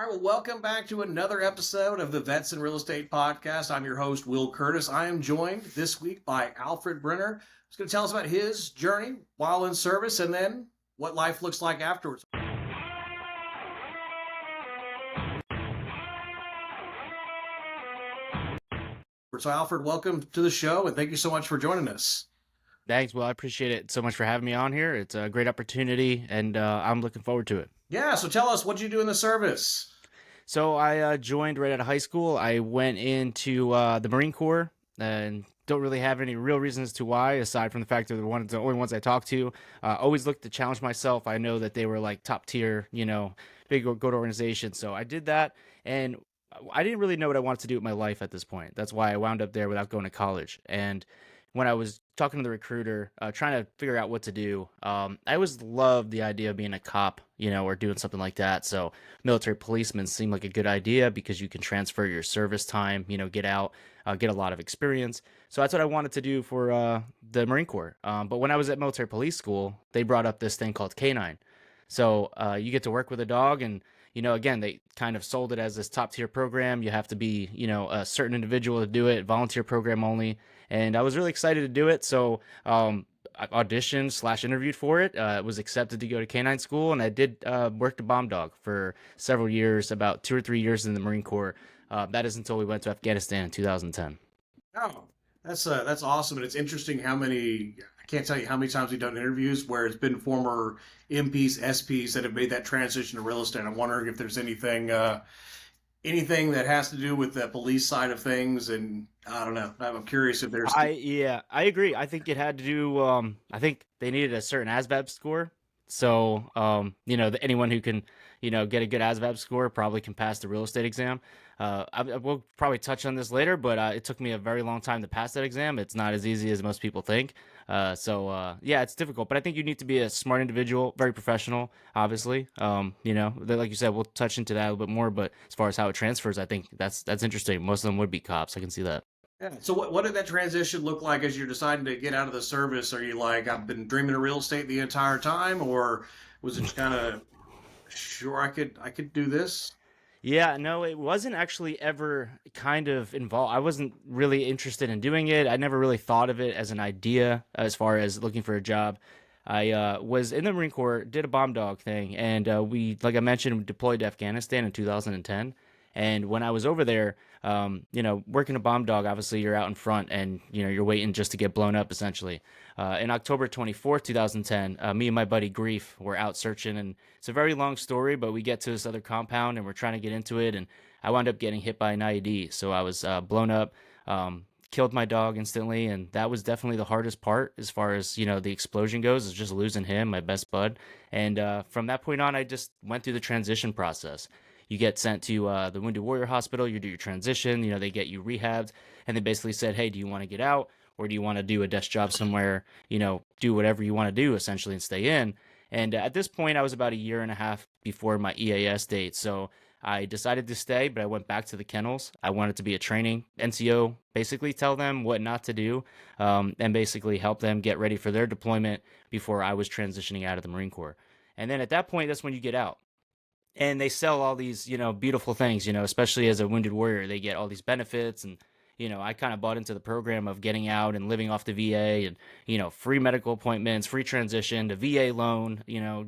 All right, well, welcome back to another episode of the Vets and Real Estate Podcast. I'm your host, Will Curtis. I am joined this week by Alfred Brenner, who's going to tell us about his journey while in service and then what life looks like afterwards. So, Alfred, welcome to the show, and thank you so much for joining us. Thanks. Well, I appreciate it so much for having me on here. It's a great opportunity, and I'm looking forward to it. Yeah, so tell us, what you do in the service? So I joined right out of high school. I went into the Marine Corps, and don't really have any real reasons to why, aside from the fact that they're the only ones I talked to. Always looked to challenge myself. I know that they were like top tier, big good organization. So I did that, and I didn't really know what I wanted to do with my life at this point. That's why I wound up there without going to college. And when I was talking to the recruiter, trying to figure out what to do, I always loved the idea of being a cop, or doing something like that. So military policeman seemed like a good idea because you can transfer your service time, get out, get a lot of experience. So that's what I wanted to do for the Marine Corps. But when I was at military police school, they brought up this thing called K9. So you get to work with a dog, and again, they kind of sold it as this top tier program. You have to be, a certain individual to do it, volunteer program only. And I was really excited to do it. So I auditioned / interviewed for it. Was accepted to go to canine school, and I did work the bomb dog for several years, about 2 or 3 years in the Marine Corps. That is until we went to Afghanistan in 2010. Oh, that's awesome, and it's interesting how many. I can't tell you how many times we've done interviews where it's been former MPs, SPs that have made that transition to real estate. I'm wondering if there's anything that has to do with the police side of things, and I don't know. I'm curious if there's. I agree. I think it had to do. I think they needed a certain ASVAB score. So anyone who can get a good ASVAB score probably can pass the real estate exam. I will probably touch on this later, but it took me a very long time to pass that exam. It's not as easy as most people think. Yeah, it's difficult, but I think you need to be a smart individual, very professional, obviously. Like you said, we'll touch into that a little bit more, but as far as how it transfers, I think that's interesting. Most of them would be cops. I can see that. Yeah. So what did that transition look like as you're deciding to get out of the service? Are you like, I've been dreaming of real estate the entire time, or was it just kind of sure I could do this? Yeah, no, it wasn't actually ever kind of involved. I wasn't really interested in doing it. I never really thought of it as an idea as far as looking for a job. I was in the Marine Corps, did a bomb dog thing, and like I mentioned, deployed to Afghanistan in 2010. And when I was over there, working a bomb dog, obviously you're out in front and, you're waiting just to get blown up essentially. In October 24th, 2010, me and my buddy Grief were out searching, and it's a very long story, but we get to this other compound and we're trying to get into it. And I wound up getting hit by an IED. So I was blown up, killed my dog instantly. And that was definitely the hardest part as far as, the explosion goes, is just losing him, my best bud. And from that point on, I just went through the transition process. You get sent to the Wounded Warrior Hospital, you do your transition, they get you rehabbed, and they basically said, hey, do you want to get out, or do you want to do a desk job somewhere, do whatever you want to do essentially and stay in. And at this point, I was about a year and a half before my EAS date. So I decided to stay, but I went back to the kennels. I wanted to be a training NCO, basically tell them what not to do, and basically help them get ready for their deployment before I was transitioning out of the Marine Corps. And then at that point, that's when you get out. And they sell all these, beautiful things, especially as a wounded warrior. They get all these benefits. And, I kind of bought into the program of getting out and living off the VA and, free medical appointments, free transition, the VA loan,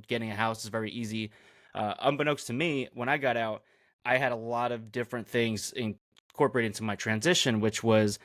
getting a house is very easy. Unbeknownst to me, when I got out, I had a lot of different things incorporated into my transition, which was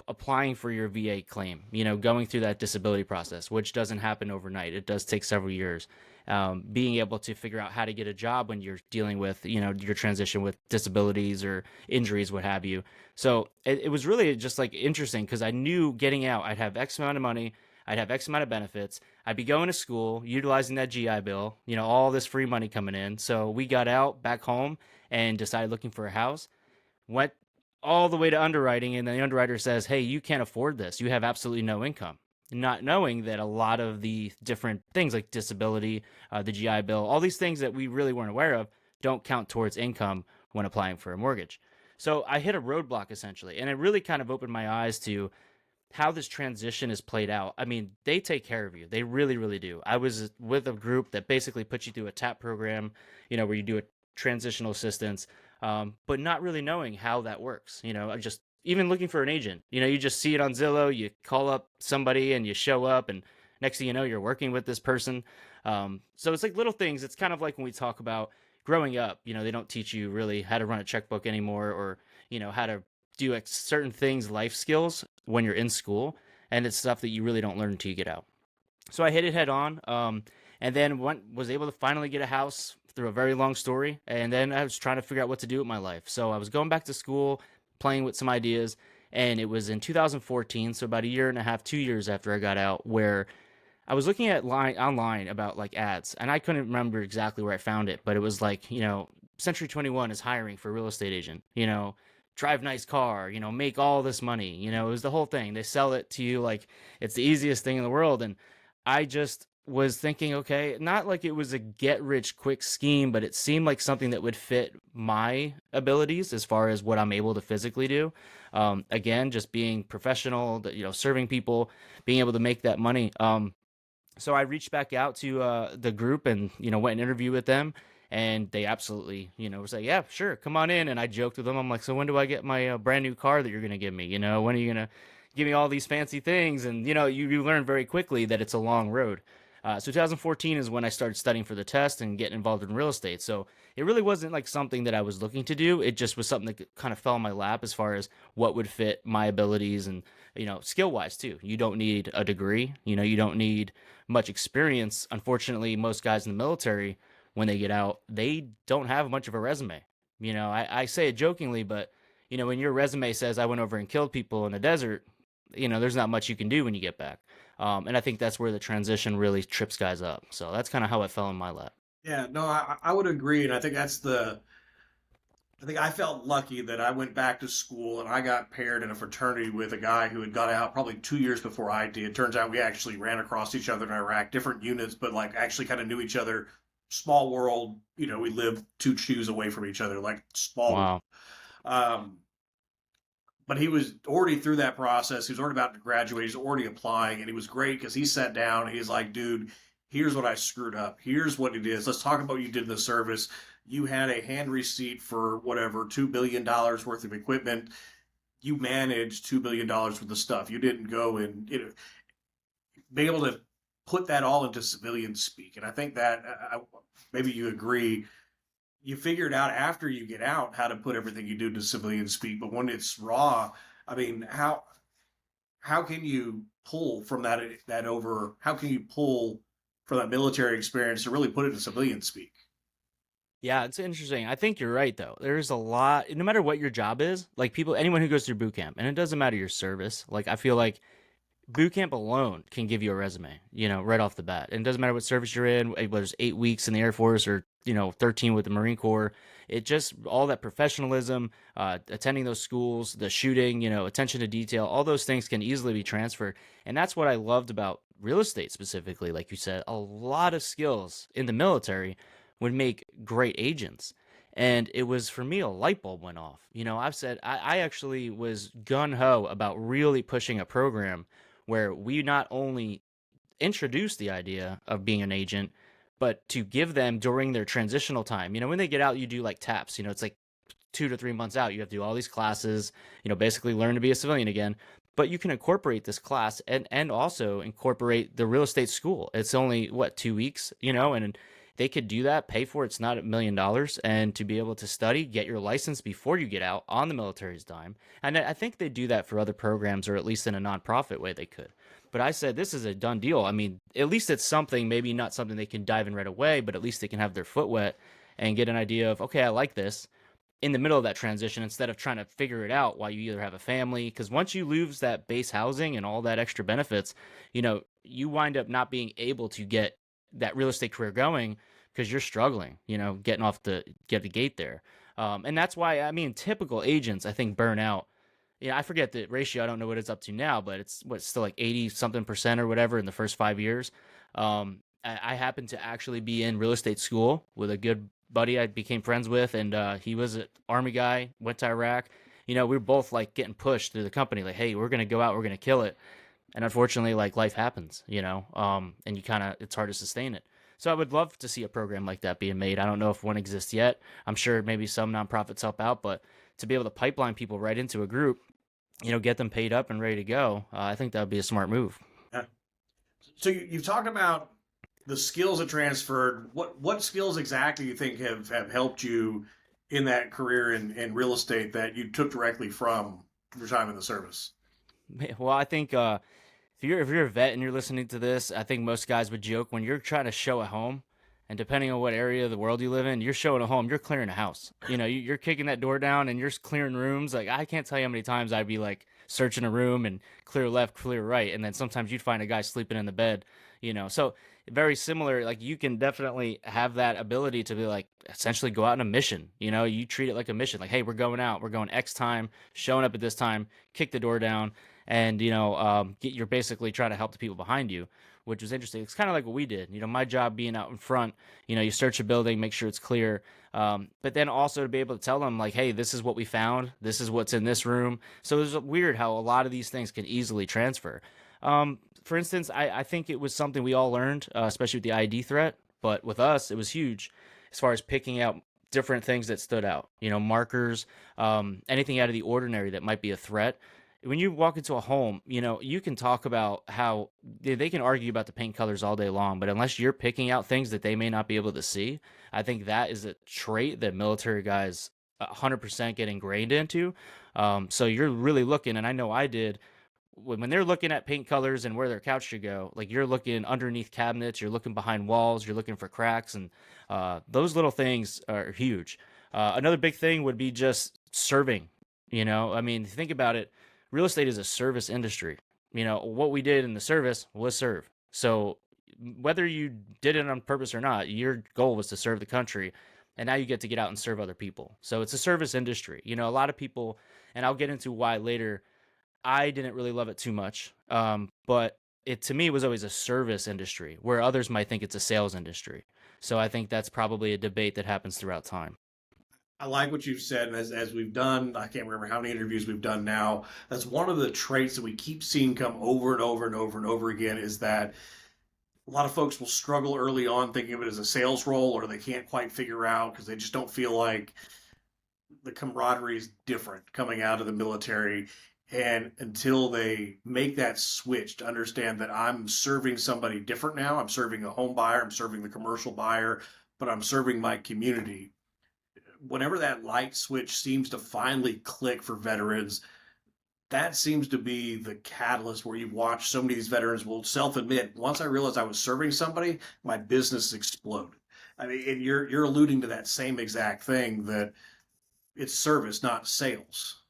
applying for your VA claim, going through that disability process, which doesn't happen overnight. It does take several years. Being able to figure out how to get a job when you're dealing with, your transition with disabilities or injuries, what have you. So it was really just like interesting because I knew getting out, I'd have X amount of money, I'd have X amount of benefits, I'd be going to school, utilizing that GI Bill, all this free money coming in. So we got out back home and decided looking for a house, went all the way to underwriting, and the underwriter says, hey, you can't afford this, you have absolutely no income, not knowing that a lot of the different things like disability, the GI Bill, all these things that we really weren't aware of don't count towards income when applying for a mortgage. So I hit a roadblock essentially, and it really kind of opened my eyes to how this transition is played out. I mean, they take care of you. They really, really do. I was with a group that basically puts you through a TAP program, where you do a transitional assistance, but not really knowing how that works. Just even looking for an agent. You just see it on Zillow, you call up somebody and you show up, and next thing you know, you're working with this person. So it's like little things. It's kind of like when we talk about growing up, they don't teach you really how to run a checkbook anymore, or, how to do certain things, life skills when you're in school. And it's stuff that you really don't learn until you get out. So I hit it head on, and then was able to finally get a house through a very long story. And then I was trying to figure out what to do with my life. So I was going back to school, playing with some ideas, and it was in 2014, so about a year and a half, 2 years after I got out, where I was looking at online about like ads, and I couldn't remember exactly where I found it, but it was like, Century 21 is hiring for a real estate agent, drive nice car, make all this money, it was the whole thing. They sell it to you like it's the easiest thing in the world. And I just was thinking, okay, not like it was a get rich quick scheme, but it seemed like something that would fit my abilities as far as what I'm able to physically do. Again, just being professional, serving people, being able to make that money. So I reached back out to the group and went and interviewed with them, and they absolutely was like, yeah, sure, come on in. And I joked with them, I'm like, so when do I get my brand new car that you're gonna give me? When are you gonna give me all these fancy things? And you learn very quickly that it's a long road. So 2014 is when I started studying for the test and getting involved in real estate. So it really wasn't like something that I was looking to do. It just was something that kind of fell in my lap as far as what would fit my abilities and skill wise too. You don't need a degree. You don't need much experience. Unfortunately, most guys in the military, when they get out, they don't have much of a resume. I say it jokingly, but when your resume says I went over and killed people in the desert, there's not much you can do when you get back. And I think that's where the transition really trips guys up. So that's kind of how it fell in my lap. Yeah, no, I would agree, and I think that's the. I think I felt lucky that I went back to school and I got paired in a fraternity with a guy who had got out probably 2 years before I did. Turns out we actually ran across each other in Iraq, different units, but like actually kind of knew each other. Small world, we lived two chews away from each other, like small. Wow. Um, but he was already through that process. He was already about to graduate. He's already applying, and he was great because he sat down and he's like, "Dude, here's what I screwed up. Here's what it is. Let's talk about what you did in the service. You had a hand receipt for whatever $2 billion worth of equipment. You managed $2 billion worth of stuff. You didn't go and be able to put that all into civilian speak." And I think that maybe you agree, you figure it out after you get out how to put everything you do to civilian speak. But when it's raw, I mean, how can you pull from that over? How can you pull from that military experience to really put it to civilian speak? Yeah, it's interesting. I think you're right though. There's a lot, no matter what your job is, like anyone who goes through boot camp, and it doesn't matter your service. Like I feel like boot camp alone can give you a resume, right off the bat. And it doesn't matter what service you're in, whether it's 8 weeks in the Air Force or, 13 with the Marine Corps. It just, all that professionalism, attending those schools, the shooting, attention to detail, all those things can easily be transferred. And that's what I loved about real estate specifically. Like you said, a lot of skills in the military would make great agents. And it was, for me, a light bulb went off. I've said I actually was gun ho about really pushing a program where we not only introduce the idea of being an agent, but to give them during their transitional time. When they get out, you do like taps. It's like 2 to 3 months out. You have to do all these classes, basically learn to be a civilian again. But you can incorporate this class and also incorporate the real estate school. It's only, what, 2 weeks, and they could do that, pay for it. It's not $1 million. And to be able to study, get your license before you get out on the military's dime. And I think they do that for other programs, or at least in a nonprofit way they could. But I said, this is a done deal. I mean, at least it's something, maybe not something they can dive in right away, but at least they can have their foot wet and get an idea of, okay, I like this in the middle of that transition, instead of trying to figure it out while you either have a family. Because once you lose that base housing and all that extra benefits, you wind up not being able to get that real estate career going because you're struggling, getting get the gate there. And that's why, I mean, typical agents, I think, burn out. Yeah, I forget the ratio. I don't know what it's up to now, but it's still like 80 something percent or whatever in the first 5 years. I happened to actually be in real estate school with a good buddy I became friends with, and he was an Army guy, went to Iraq. We were both like getting pushed through the company, like, hey, we're gonna go out, we're gonna kill it. And unfortunately, like, life happens, and you kind of, it's hard to sustain it. So I would love to see a program like that being made. I don't know if one exists yet. I'm sure maybe some nonprofits help out, but to be able to pipeline people right into a group, get them paid up and ready to go, I think that would be a smart move. Yeah. So you've talked about the skills that transferred. What skills exactly you think have helped you in that career in real estate that you took directly from your time in the service? Well, I think if you're a vet and you're listening to this, I think most guys would joke when you're trying to show a home, and depending on what area of the world you live in, you're showing a home, you're clearing a house. You're kicking that door down and you're clearing rooms. Like I can't tell you how many times I'd be like searching a room and clear left, clear right, and then sometimes you'd find a guy sleeping in the bed. So very similar. Like you can definitely have that ability to be like essentially go out on a mission. You treat it like a mission. Like hey, we're going out, we're going X time, showing up at this time, kick the door down and you're basically trying to help the people behind you, which was interesting. It's kind of like what we did. My job being out in front. You search a building, make sure it's clear, but then also to be able to tell them like, hey, this is what we found, this is what's in this room. So it's weird how a lot of these things can easily transfer. For instance, I think it was something we all learned, especially with the ID threat. But with us, it was huge as far as picking out different things that stood out. Markers, anything out of the ordinary that might be a threat when you walk into a home, you can talk about how they can argue about the paint colors all day long, but unless you're picking out things that they may not be able to see, I think that is a trait that military guys 100% get ingrained into. So you're really looking, and I know I did, when they're looking at paint colors and where their couch should go, like you're looking underneath cabinets, you're looking behind walls, you're looking for cracks, and those little things are huge. Another big thing would be just serving. I mean, think about it. Real estate is a service industry. What we did in the service was serve. So whether you did it on purpose or not, your goal was to serve the country. And now you get to get out and serve other people. So it's a service industry. A lot of people, and I'll get into why later, I didn't really love it too much. But it to me was always a service industry where others might think it's a sales industry. So I think that's probably a debate that happens throughout time. I like what you've said, and as we've done, I can't remember how many interviews we've done now. That's one of the traits that we keep seeing come over and over and over and over again is that a lot of folks will struggle early on thinking of it as a sales role, or they can't quite figure out because they just don't feel like the camaraderie is different coming out of the military. And until they make that switch to understand that I'm serving somebody different now, I'm serving a home buyer, I'm serving the commercial buyer, but I'm serving my community. Whenever that light switch seems to finally click for veterans, that seems to be the catalyst where you watch so many of these veterans will self-admit, once I realized I was serving somebody, my business exploded. I mean, and you're alluding to that same exact thing that it's service, not sales.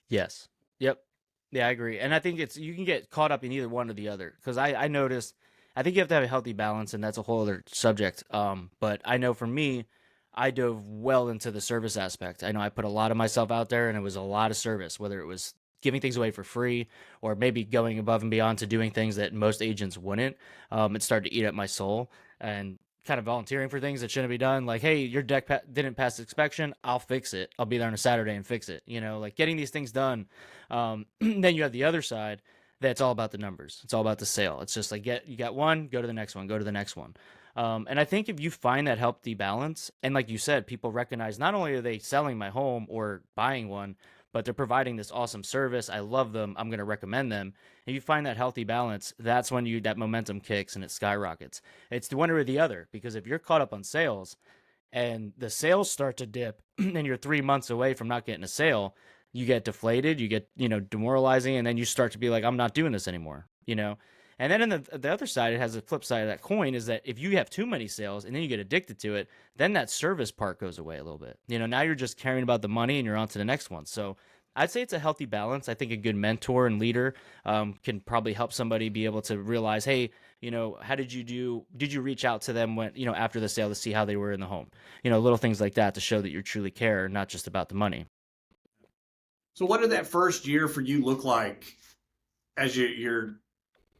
Yes. Yep. Yeah, I agree. And I think you can get caught up in either one or the other because I noticed I think you have to have a healthy balance and that's a whole other subject. But I know for me, I dove well into the service aspect. I know I put a lot of myself out there and it was a lot of service, whether it was giving things away for free or maybe going above and beyond to doing things that most agents wouldn't. It started to eat at my soul and kind of volunteering for things that shouldn't be done. Like, hey, your deck didn't pass inspection. I'll fix it. I'll be there on a Saturday and fix it. Like getting these things done. Then you have the other side that's all about the numbers. It's all about the sale. It's just like you got one, go to the next one, go to the next one. And I think if you find that healthy balance, and like you said, people recognize not only are they selling my home or buying one, but they're providing this awesome service. I love them. I'm going to recommend them. If you find that healthy balance, that's when that momentum kicks and it skyrockets. It's the one or the other because if you're caught up on sales and the sales start to dip and you're 3 months away from not getting a sale, you get deflated, you get, demoralizing, and then you start to be like, I'm not doing this anymore. And then in the other side, it has the flip side of that coin is that if you have too many sales and then you get addicted to it, then that service part goes away a little bit. Now you're just caring about the money and you're on to the next one. So I'd say it's a healthy balance. I think a good mentor and leader can probably help somebody be able to realize, hey, how did you do? Did you reach out to them when, after the sale to see how they were in the home? Little things like that to show that you truly care, not just about the money. So, what did that first year for you look like as you're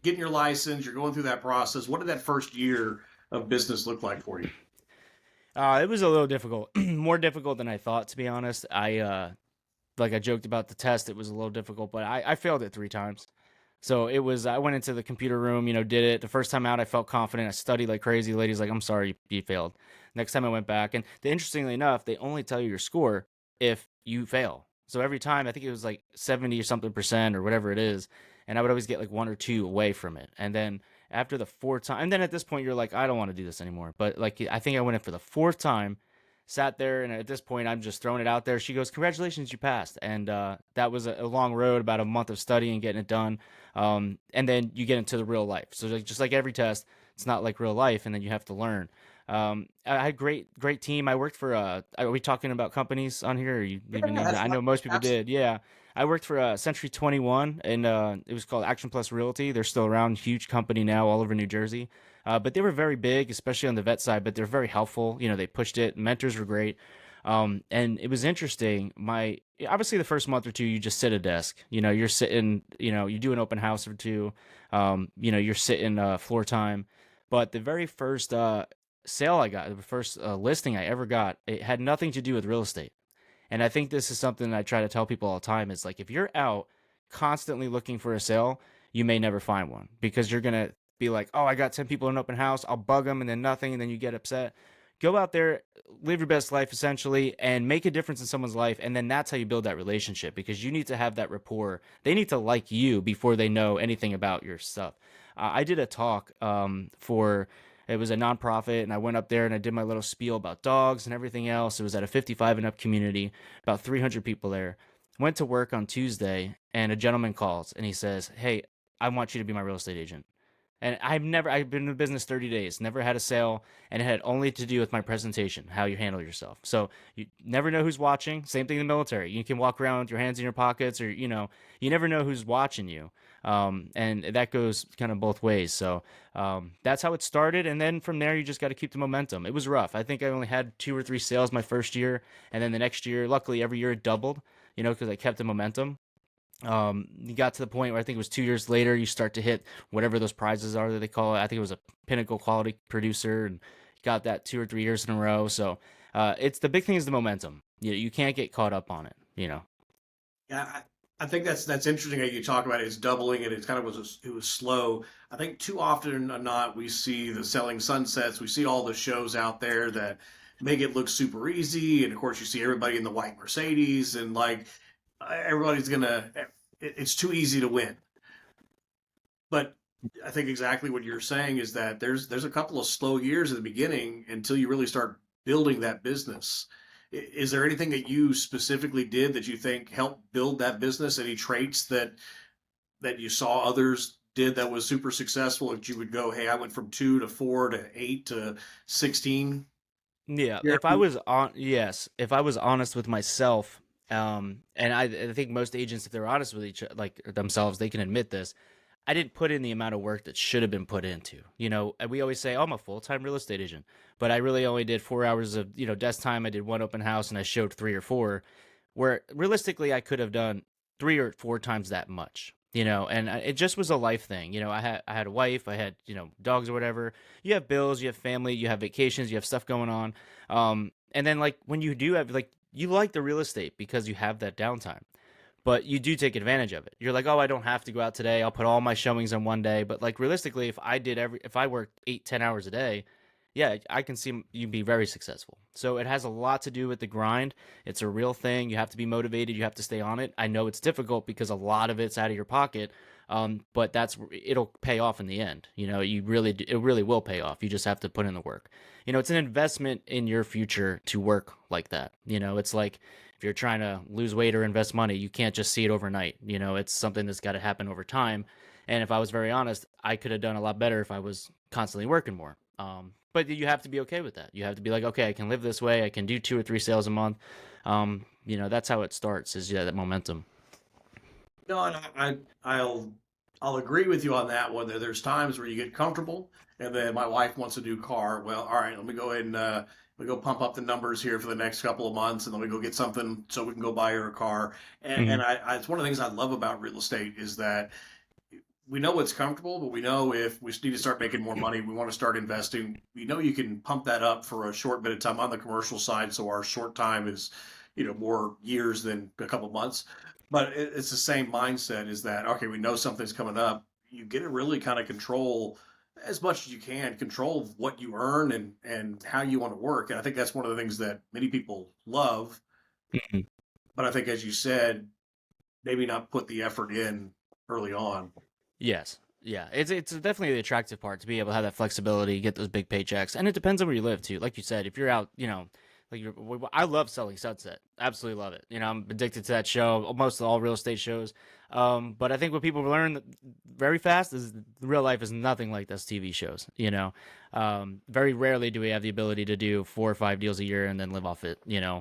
getting your license, you're going through that process? What did that first year of business look like for you? It was a little difficult, more difficult than I thought, to be honest. Like I joked about the test, it was a little difficult, but I failed it 3 times. So it was, I went into the computer room, did it. The first time out, I felt confident. I studied like crazy. The lady's like, I'm sorry, you failed. Next time I went back, and interestingly enough, they only tell you your score if you fail. So every time, I think it was like 70 or something percent or whatever it is. And I would always get like one or two away from it. And then after the fourth time, and then at this point, you're like, I don't want to do this anymore. But like, I think I went in for the fourth time, sat there, and at this point, I'm just throwing it out there. She goes, congratulations, you passed. And that was a long road, about a month of studying, getting it done. And then you get into the real life. So like, just like every test, it's not like real life, and then you have to learn. I had great team. I worked for. Are we talking about companies on here? Or you even Yeah, need to? that's I fine. know most people Absolutely. did. Yeah, I worked for Century 21, and it was called Action Plus Realty. They're still around, huge company now, all over New Jersey. But they were very big, especially on the vet side. But they're very helpful. They pushed it. Mentors were great. And it was interesting. Obviously the first month or two, you just sit at a desk. You're sitting. You do an open house or two. You're sitting floor time. But the very first sale I got, the first listing I ever got, it had nothing to do with real estate. And I think this is something that I try to tell people all the time is like, if you're out constantly looking for a sale, you may never find one, because you're going to be like, oh, I got 10 people in an open house. I'll bug them and then nothing. And then you get upset. Go out there, live your best life essentially, and make a difference in someone's life. And then that's how you build that relationship, because you need to have that rapport. They need to like you before they know anything about your stuff. I did a talk for, it was a nonprofit, and I went up there and I did my little spiel about dogs and everything else. It was at a 55 and up community, about 300 people there. Went to work on Tuesday, and a gentleman calls and he says, "Hey, I want you to be my real estate agent." And I've been in the business 30 days, never had a sale, and it had only to do with my presentation, how you handle yourself. So you never know who's watching. Same thing in the military. You can walk around with your hands in your pockets, or, you never know who's watching you. And that goes kind of both ways. So that's how it started. And then from there, you just got to keep the momentum. It was rough. I think I only had two or three sales my first year. And then the next year, luckily, every year it doubled, because I kept the momentum. You got to the point where I think it was 2 years later, you start to hit whatever those prizes are that they call it. I think it was a pinnacle quality producer, and got that 2 or 3 years in a row. So it's the big thing is the momentum. You can't get caught up on it. Yeah, I think that's interesting how you talk about it. It's doubling and it kind of it was slow. I think too often or not we see the selling sunsets. We see all the shows out there that make it look super easy, and of course you see everybody in the white Mercedes and like everybody's gonna. It's too easy to win. But I think exactly what you're saying is that there's a couple of slow years at the beginning until you really start building that business. Is there anything that you specifically did that you think helped build that business? Any traits that you saw others did that was super successful? That you would go, hey, I went from 2 to 4 to 8 to 16. Yeah, Yeah. if I was honest with myself, and I think most agents, if they're honest with each like themselves, they can admit this. I didn't put in the amount of work that should have been put into. And we always say, "Oh, I'm a full-time real estate agent," but I really only did 4 hours of desk time. I did one open house, and I showed three or four. Where realistically, I could have done three or four times that much. And it just was a life thing. I had a wife, I had dogs or whatever. You have bills, you have family, you have vacations, you have stuff going on. And then like when you do have like you like the real estate because you have that downtime, but you do take advantage of it. You're like, oh, I don't have to go out today. I'll put all my showings on one day. But like realistically, if I worked 8, 10 hours a day, yeah, I can see you be very successful. So it has a lot to do with the grind. It's a real thing. You have to be motivated. You have to stay on it. I know it's difficult because a lot of it's out of your pocket. But it'll pay off in the end. It really will pay off. You just have to put in the work. It's an investment in your future to work like that. It's like if you're trying to lose weight or invest money, you can't just see it overnight. It's something that's got to happen over time. And if I was very honest, I could have done a lot better if I was constantly working more. But you have to be okay with that. You have to be like, okay, I can live this way. I can do two or three sales a month. That's how it starts. Is that momentum. No, and I'll agree with you on that one. There's times where you get comfortable, and then my wife wants a new car. Well, all right, let me go ahead and we go pump up the numbers here for the next couple of months, and then we go get something so we can go buy her a car. And Hmm. it's one of the things I love about real estate is that we know it's comfortable, but we know if we need to start making more money, we want to start investing. You can pump that up for a short bit of time on the commercial side, so our short time is more years than a couple months. But it's the same mindset is that, okay, we know something's coming up. You get to really kind of control as much as you can, control what you earn and how you want to work. And I think that's one of the things that many people love. Mhm. But I think, as you said, maybe not put the effort in early on. Yes. Yeah, it's definitely the attractive part to be able to have that flexibility, get those big paychecks, and it depends on where you live too. Like you said, if you're out, I love selling Sunset, absolutely love it. I'm addicted to that show, most of all real estate shows. But I think what people learn very fast is real life is nothing like those TV shows. Very rarely do we have the ability to do 4 or 5 deals a year and then live off it.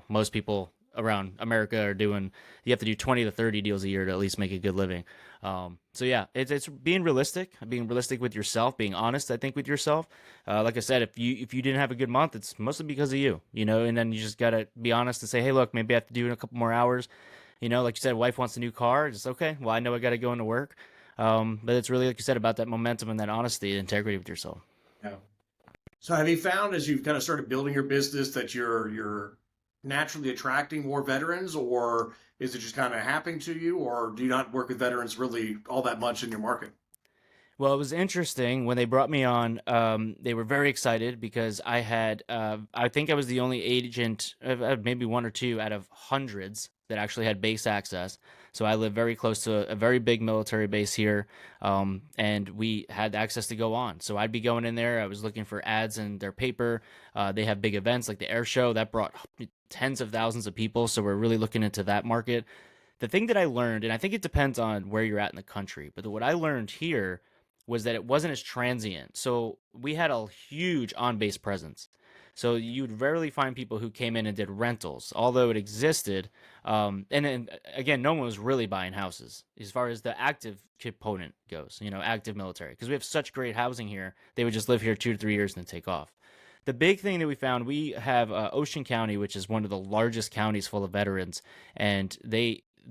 Most people around America are doing. You have to do 20 to 30 deals a year to at least make a good living. So yeah, it's being realistic with yourself, being honest. I think with yourself, like I said, if you didn't have a good month, it's mostly because of you, and then you just gotta be honest and say, hey, look, maybe I have to do it in a couple more hours. Like you said, wife wants a new car. It's okay. Well, I know I got to go into work. But it's really like you said about that momentum and that honesty and integrity with yourself. Yeah. So have you found as you've kind of started building your business that you're naturally attracting more veterans, or is it just kind of happening to you, or do you not work with veterans really all that much in your market? Well, it was interesting when they brought me on. They were very excited because I think I was the only agent, maybe one or two out of hundreds that actually had base access. So I live very close to a very big military base here, and we had access to go on. So I'd be going in there. I was looking for ads in their paper. They have big events like the air show that brought tens of thousands of people. So we're really looking into that market. The thing that I learned, and I think it depends on where you're at in the country, but what I learned here was that it wasn't as transient. So we had a huge on base presence. So you'd rarely find people who came in and did rentals, although it existed. And then again, no one was really buying houses as far as the active component goes, active military, because we have such great housing here. They would just live here 2 to 3 years and then take off. The big thing that we found, we have Ocean County, which is one of the largest counties full of veterans, and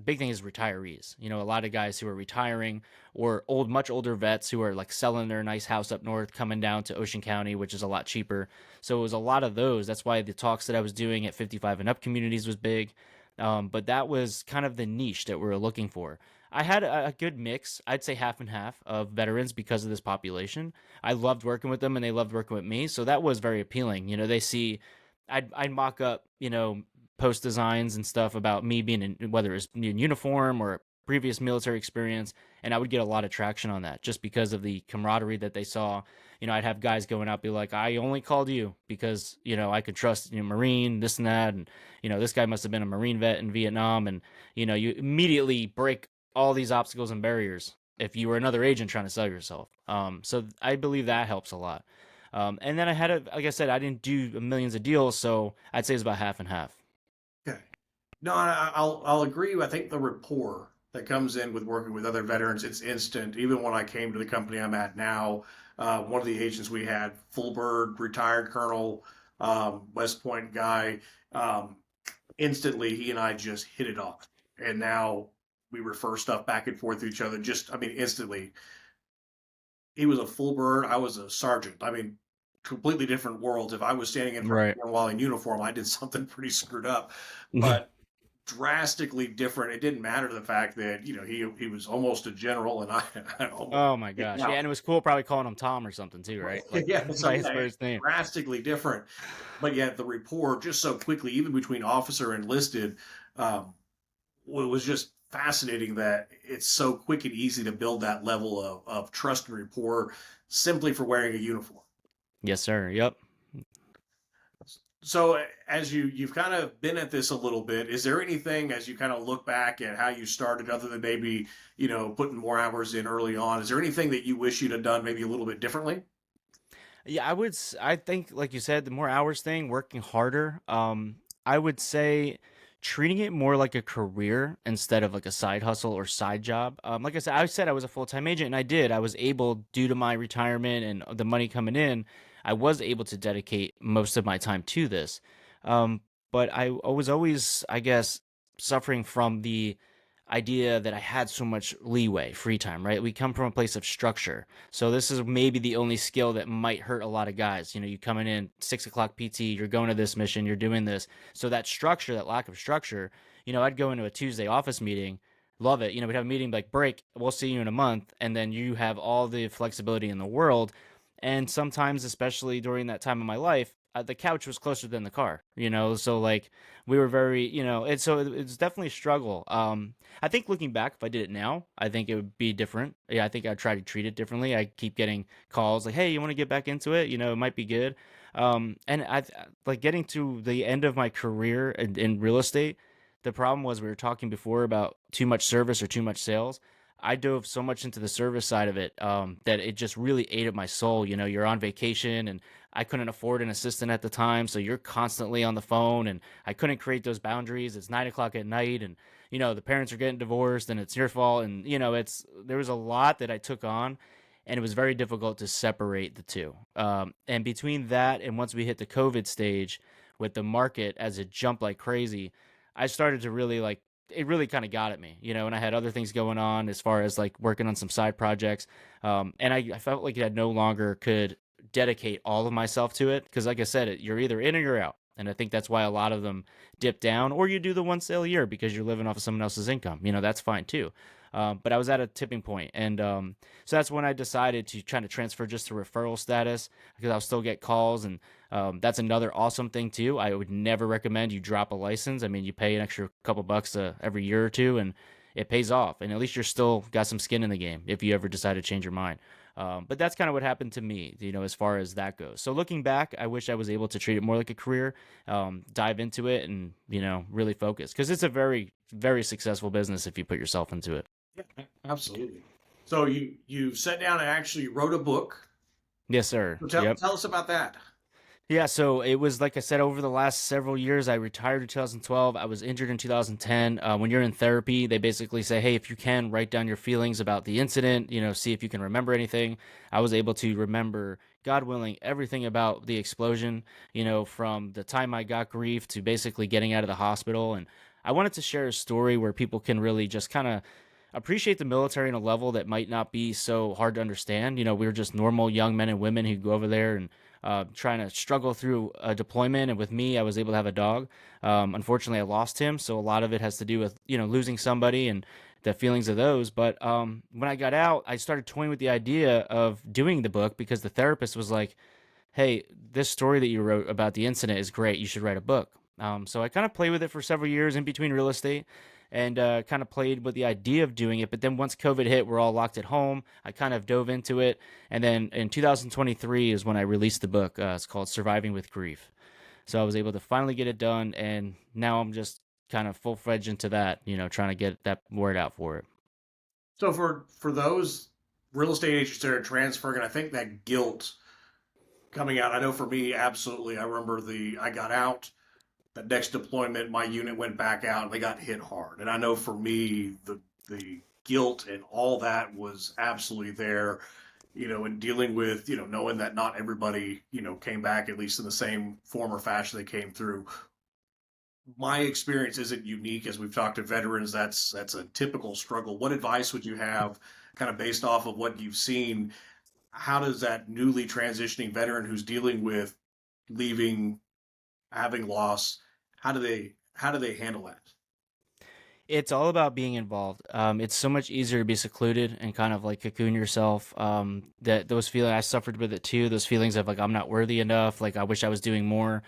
big thing is retirees. A lot of guys who are retiring or much older vets who are like selling their nice house up north, coming down to Ocean County, which is a lot cheaper. So it was a lot of those. That's why the talks that I was doing at 55 and up communities was big. But that was kind of the niche that we were looking for. I had a good mix, I'd say half and half, of veterans because of this population. I loved working with them and they loved working with me. So that was very appealing. They see, I'd mock up, post designs and stuff about me being in, whether it's in uniform or previous military experience, and I would get a lot of traction on that just because of the camaraderie that they saw. I'd have guys going out be like, I only called you because I could trust Marine, this and that, and this guy must have been a Marine vet in Vietnam, and you immediately break all these obstacles and barriers if you were another agent trying to sell yourself. So I believe that helps a lot. And then like I said, I didn't do millions of deals, so I'd say it's about half and half. Okay. No, I'll agree. I think the rapport that comes in with working with other veterans, it's instant. Even when I came to the company I'm at now, one of the agents we had, full bird, retired colonel, West Point guy, um, instantly he and I just hit it off. And now we refer stuff back and forth to each other. Just, I mean, instantly. He was a full bird. I was a sergeant. I mean, completely different worlds. If I was standing in front Right. of him while in uniform, I did something pretty screwed up. But drastically different. It didn't matter the fact that he was almost a general, and I almost Oh my gosh. Yeah, now. and it was cool probably calling him Tom or something too, right? Like Yeah, so by his yeah, first name. drastically different. But yet the rapport just so quickly, even between officer and enlisted, um, was just fascinating that it's so quick and easy to build that level of trust and rapport simply for wearing a uniform. Yes, sir. Yep. So as you've kind of been at this a little bit, is there anything as you kind of look back at how you started, other than maybe putting more hours in early on? Is there anything that you wish you'd have done maybe a little bit differently? Yeah, I think like you said, the more hours thing, working harder. I would say treating it more like a career instead of like a side hustle or side job. Like I said I was a full-time agent and I did. I was able, due to my retirement and the money coming in, I was able to dedicate most of my time to this. Um, but I was always, I guess, suffering from the idea that I had so much leeway, free time, right? We come from a place of structure. So this is maybe the only skill that might hurt a lot of guys. You coming in 6 o'clock PT, you're going to this mission, you're doing this. So that structure, that lack of structure, I'd go into a Tuesday office meeting, love it. We'd have a meeting like break, we'll see you in a month, and then you have all the flexibility in the world. And sometimes, especially during that time of my life, the couch was closer than the car, so like we were very, it's definitely a struggle. I think looking back, if I did it now, I think it would be different. Yeah, I think I'd try to treat it differently. I keep getting calls like, "Hey, you want to get back into it? It might be good." And I like getting to the end of my career in real estate. The problem was we were talking before about too much service or too much sales. I dove so much into the service side of it that it just really ate at my soul. You're on vacation and I couldn't afford an assistant at the time, so you're constantly on the phone, and I couldn't create those boundaries. It's 9 o'clock at night, and the parents are getting divorced, and it's your fault, and it's there was a lot that I took on, and it was very difficult to separate the two. And between that and once we hit the COVID stage, with the market as it jumped like crazy, I started to really like it really kind of got at me, and I had other things going on as far as like working on some side projects. And I felt like I no longer could dedicate all of myself to it because, like I said, you're either in or you're out. And I think that's why a lot of them dip down, or you do the one sale a year because you're living off of someone else's income. That's fine too. But I was at a tipping point, and so that's when I decided to try to transfer just to referral status because I'll still get calls, and that's another awesome thing too. I would never recommend you drop a license. I mean, you pay an extra couple bucks every year or two, and it pays off. And at least you're still got some skin in the game if you ever decide to change your mind. But that's kind of what happened to me, as far as that goes. So looking back, I wish I was able to treat it more like a career, dive into it, and really focus because it's a very, very successful business if you put yourself into it. Yeah, absolutely. So you sat down and actually wrote a book. Yes, sir. So Yep. tell us about that. Yeah, so it was like I said, over the last several years. I retired in 2012. I was injured in 2010. When you're in therapy, they basically say, hey, if you can, write down your feelings about the incident, see if you can remember anything. I was able to remember, God willing, everything about the explosion, from the time I got grief to basically getting out of the hospital. And I wanted to share a story where people can really just kind of appreciate the military on a level that might not be so hard to understand. We were just normal young men and women who go over there and trying to struggle through a deployment. And with me, I was able to have a dog. Unfortunately, I lost him, so a lot of it has to do with losing somebody and the feelings of those. But when I got out, I started toying with the idea of doing the book because the therapist was like, hey, this story that you wrote about the incident is great. You should write a book. So I kind of played with it for several years in between real estate and kind of played with the idea of doing it. But then once COVID hit, we're all locked at home. I kind of dove into it. And then in 2023 is when I released the book. It's called Surviving with Grief. So I was able to finally get it done. And now I'm just kind of full fledged into that, trying to get that word out for it. So for those real estate agents that are transferring, and I think that guilt coming out. I know for me, absolutely. I remember I got out. That next deployment, my unit went back out and they got hit hard. And I know for me, the guilt and all that was absolutely there, and dealing with, knowing that not everybody, came back at least in the same form or fashion they came through. My experience isn't unique as we've talked to veterans. That's a typical struggle. What advice would you have, kind of based off of what you've seen? How does that newly transitioning veteran who's dealing with leaving, having loss, how do they handle that? It's all about being involved. It's so much easier to be secluded and kind of like cocoon yourself. That those feelings I suffered with it too. Those feelings of like I'm not worthy enough. Like I wish I was doing more.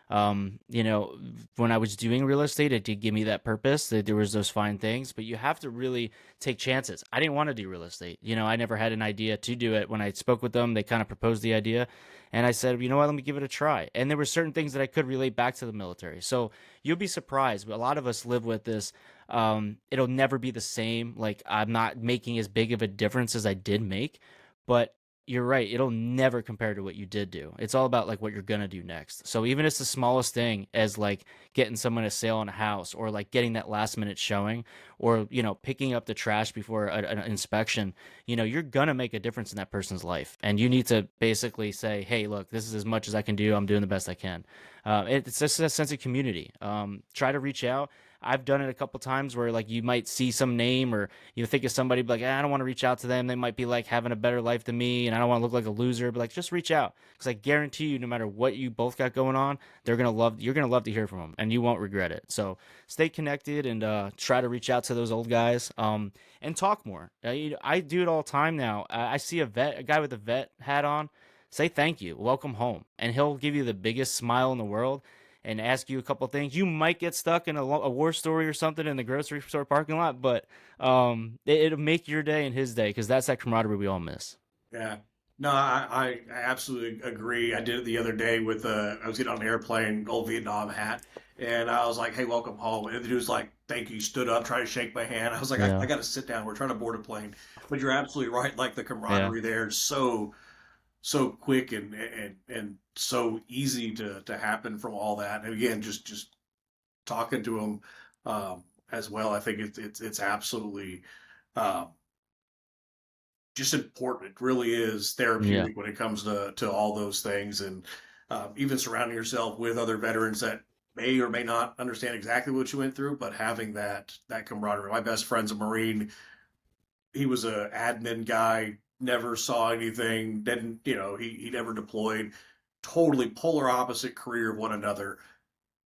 You know, when I was doing real estate, it did give me that purpose. That there was those fine things, but you have to really take chances. I didn't want to do real estate. I never had an idea to do it. When I spoke with them, they kind of proposed the idea, and I said, you know what, let me give it a try. And there were certain things that I could relate back to the military. So you'll be surprised. But a lot of us live with this. It'll never be the same. Like I'm not making as big of a difference as I did make, but you're right. It'll never compare to what you did do. It's all about like what you're gonna do next. So even if it's the smallest thing as like getting someone a sale on a house or like getting that last minute showing or, picking up the trash before an inspection, you're gonna make a difference in that person's life. And you need to basically say, hey, look, this is as much as I can do. I'm doing the best I can. It's just a sense of community. Try to reach out. I've done it a couple times where like you might see some name or you think of somebody, be like, I don't want to reach out to them. They might be like having a better life than me, and I don't want to look like a loser. But like, just reach out because I guarantee you, no matter what you both got going on, you're gonna love to hear from them, and you won't regret it. So stay connected and try to reach out to those old guys. And talk more. I do it all the time now. I see a guy with a vet hat on. Say thank you, welcome home, and he'll give you the biggest smile in the world and ask you a couple things. You might get stuck in a war story or something in the grocery store parking lot, but it'll make your day and his day because that's that camaraderie we all miss. Yeah. No, I absolutely agree. I did it the other day with I was getting on an airplane, old Vietnam hat, and I was like, "Hey, welcome home." And the dude was like, "Thank you." He stood up, tried to shake my hand. I was like, I Yeah, got to sit down. We're trying to board a plane." But you're absolutely right. Like the yeah, camaraderie there is so quick and so easy to happen from all that. And again, just talking to him as well. I think it's absolutely. Um, just important. It really is yeah. therapeutic when it comes to all those things, and even surrounding yourself with other veterans that may or may not understand exactly what you went through, but having that camaraderie. My best friend's a Marine. He was a admin guy. Never saw anything. Didn't he never deployed. Totally polar opposite career of one another,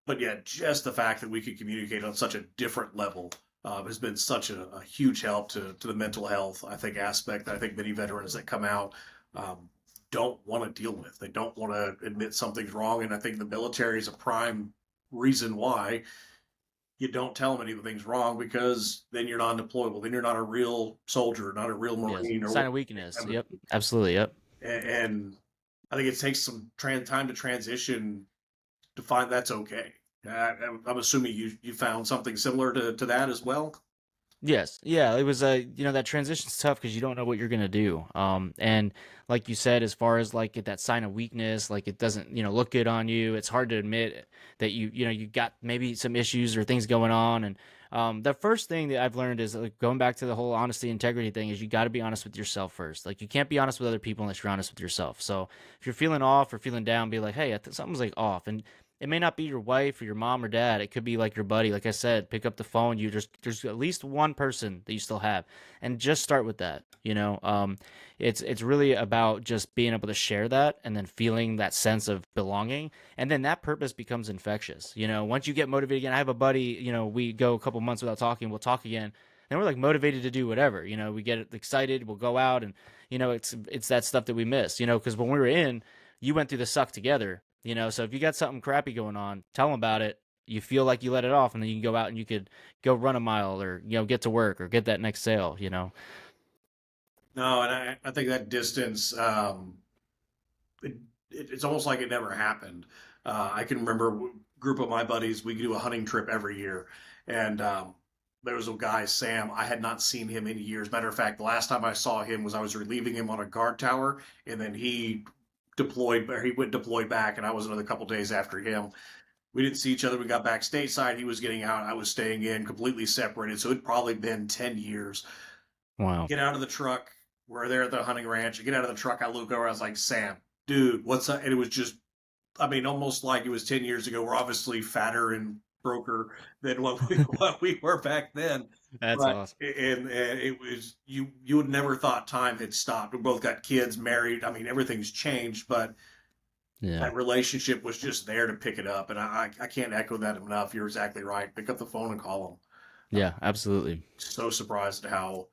but yet just the fact that we could communicate on such a different level has been such a huge help to the mental health, I think, aspect that I think many veterans that come out um, don't want to deal with. They don't want to admit something's wrong. And I think the military is a prime reason why you don't tell them anything's wrong, because then you're non-deployable. Then you're not a real soldier, not a real Yes. Marine or Sign what. of weakness. Yep. Absolutely. Yep. And I think it takes some time to transition to find that's okay. I'm assuming you found something similar to that as well. Yes, yeah, it was that transition's tough because you don't know what you're gonna do. And like you said, as far as like that sign of weakness, like it doesn't, look good on you. It's hard to admit that you got maybe some issues or things going on. And the first thing that I've learned is like going back to the whole honesty integrity thing is you got to be honest with yourself first. Like you can't be honest with other people unless you're honest with yourself. So if you're feeling off or feeling down, be like, hey, something's like off, and it may not be your wife or your mom or dad. It could be like your buddy. Like I said, pick up the phone. There's at least one person that you still have, and just start with that. It's really about just being able to share that and then feeling that sense of belonging, and then that purpose becomes infectious. Once you get motivated again, I have a buddy. We go a couple months without talking. We'll talk again. Then we're like motivated to do whatever. We get excited. We'll go out, and it's that stuff that we miss. Because when we were in, you went through the suck together. So if you got something crappy going on, tell them about it. You feel like you let it off, and then you can go out and you could go run a mile or get to work or get that next sale. No, and I think that distance, it, it's almost like it never happened. I can remember a group of my buddies. We do a hunting trip every year, and there was a guy, Sam. I had not seen him in years. Matter of fact, the last time I saw him was I was relieving him on a guard tower, and then he deployed, or he went deployed back, and I was another couple days after him. We didn't see each other. We got back stateside. He was getting out. I was staying in, completely separated. So it'd probably been 10 years. Wow. Get out of the truck. We're there at the hunting ranch. I get out of the truck. I look over. I was like, Sam, dude, what's up? And it was just, I mean, almost like it was 10 years ago. We're obviously fatter and broker than what we were back then. That's But awesome. and it was you would never thought time had stopped. We both got kids, married. I mean, everything's changed, but Yeah. that relationship was just there to pick it up. And I can't echo that enough. You're exactly right. Pick up the phone and call them. Yeah, absolutely. So surprised at how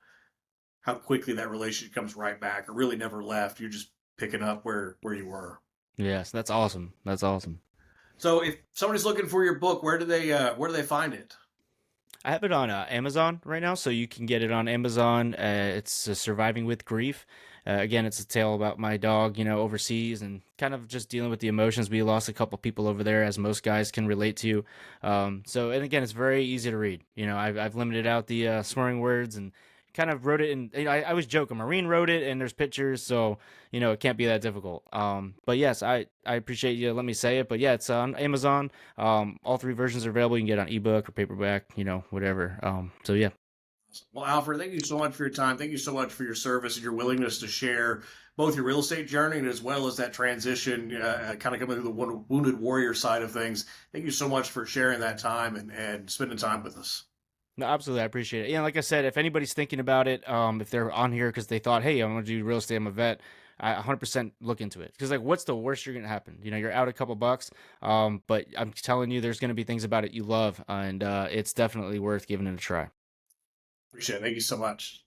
quickly that relationship comes right back. It really never left. You're just picking up where you were. Yes, that's awesome. That's awesome. So if somebody's looking for your book, where do they find it? I have it on Amazon right now, so you can get it on Amazon. It's Surviving with Grief. Again, it's a tale about my dog, overseas and kind of just dealing with the emotions. We lost a couple people over there, as most guys can relate to. And again, it's very easy to read. I've limited out the swearing words and kind of wrote it in. I always joke, a Marine wrote it, and there's pictures, so it can't be that difficult. But yes, I appreciate you let me say it. But yeah, it's on Amazon. All three versions are available. You can get it on ebook or paperback, whatever. So yeah. Well, Alfred, thank you so much for your time. Thank you so much for your service and your willingness to share both your real estate journey and as well as that transition, kind of coming to the wounded warrior side of things. Thank you so much for sharing that time and spending time with us. No, absolutely, I appreciate it. Yeah, like I said, if anybody's thinking about it, if they're on here because they thought, hey, I'm gonna do real estate, I'm a vet, I 100% look into it. Because like, what's the worst you're gonna happen? You know, you're out a couple bucks, but I'm telling you, there's gonna be things about it you love, and it's definitely worth giving it a try. Appreciate it. Thank you so much.